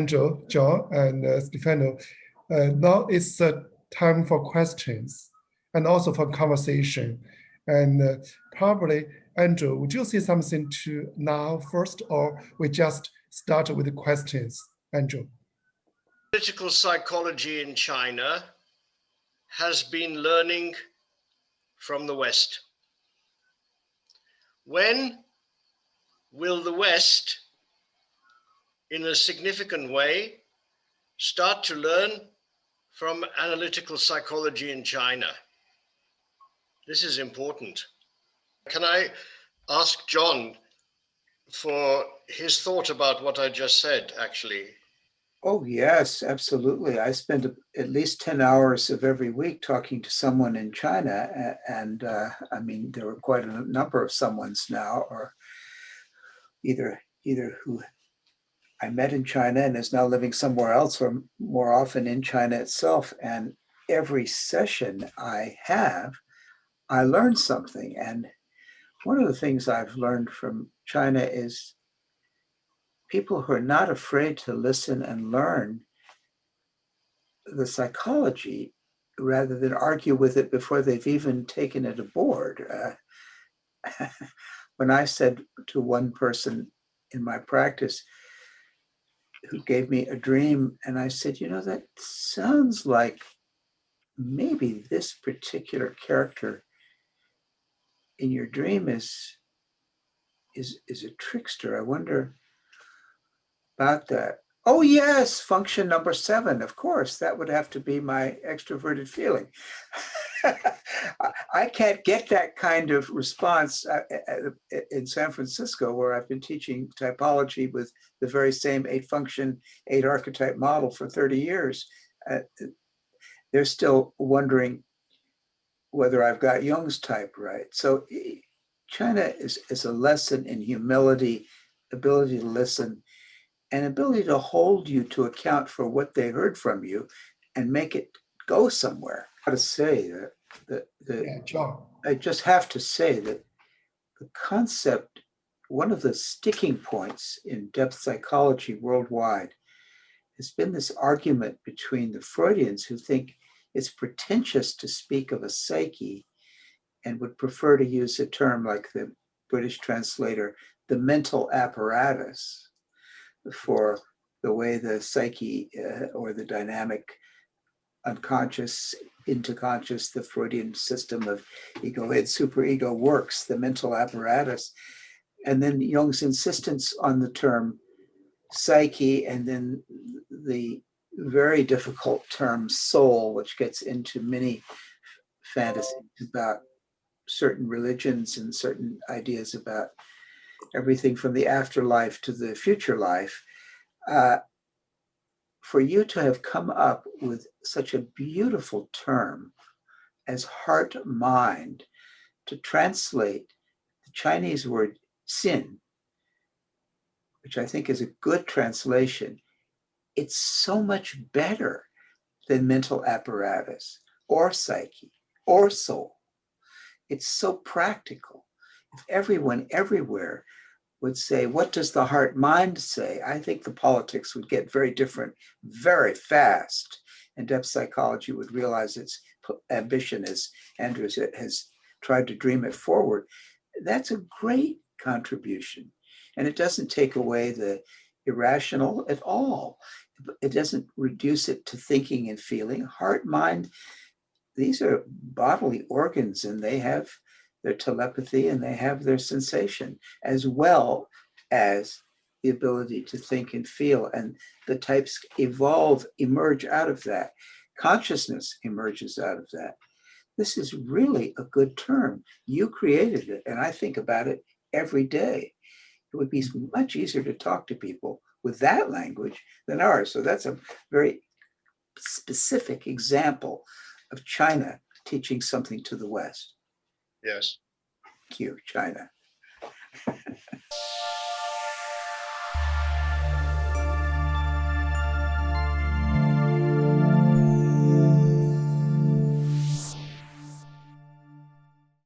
Andrew, John, and Stefano. Now it's time for questions and also for conversation. And probably, Andrew, would you say something to now first, or we just start with the questions? Andrew. Political psychology in China has been learning from the West. When will the West, in a significant way, start to learn from analytical psychology in China? This is important. Can I ask John for his thought about what I just said, actually? Oh, yes, absolutely. I spend at least 10 hours of every week talking to someone in China. And I mean, there are quite a number of someones now, or either who I met in China and is now living somewhere else, or more often in China itself. And every session I have, I learn something. And one of the things I've learned from China is people who are not afraid to listen and learn the psychology rather than argue with it before they've even taken it aboard. When I said to one person in my practice who gave me a dream, and I said, you know, that sounds like maybe this particular character in your dream is a trickster. I wonder about that. Oh yes, function number 7. Of course, that would have to be my extroverted feeling. I can't get that kind of response in San Francisco, where I've been teaching typology with the very same 8-function, 8-archetype model for 30 years. They're still wondering whether I've got Jung's type right. So China is a lesson in humility, ability to listen, and ability to hold you to account for what they heard from you and make it go somewhere. How to say that John. I just have to say that the concept, one of the sticking points in depth psychology worldwide has been this argument between the Freudians, who think it's pretentious to speak of a psyche and would prefer to use a term like the British translator, the mental apparatus, for the way the psyche or the dynamic unconscious into conscious, the Freudian system of ego-id, superego works, the mental apparatus. And then Jung's insistence on the term psyche, and then the very difficult term soul, which gets into many fantasies about certain religions and certain ideas about everything from the afterlife to the future life. For you to have come up with such a beautiful term as heart-mind, to translate the Chinese word sin, which I think is a good translation, it's so much better than mental apparatus or psyche or soul. It's so practical. If everyone everywhere would say, what does the heart mind say? I think the politics would get very different very fast. And depth psychology would realize its ambition, as Andrew has tried to dream it forward. That's a great contribution. And it doesn't take away the irrational at all. It doesn't reduce it to thinking and feeling. Heart, mind, these are bodily organs, and they have their telepathy and they have their sensation, as well as the ability to think and feel. And the types emerge out of that. Consciousness emerges out of that. This is really a good term. You created it, and I think about it every day. It would be much easier to talk to people with that language than ours. So that's a very specific example of China teaching something to the West. Yes. Thank you, China.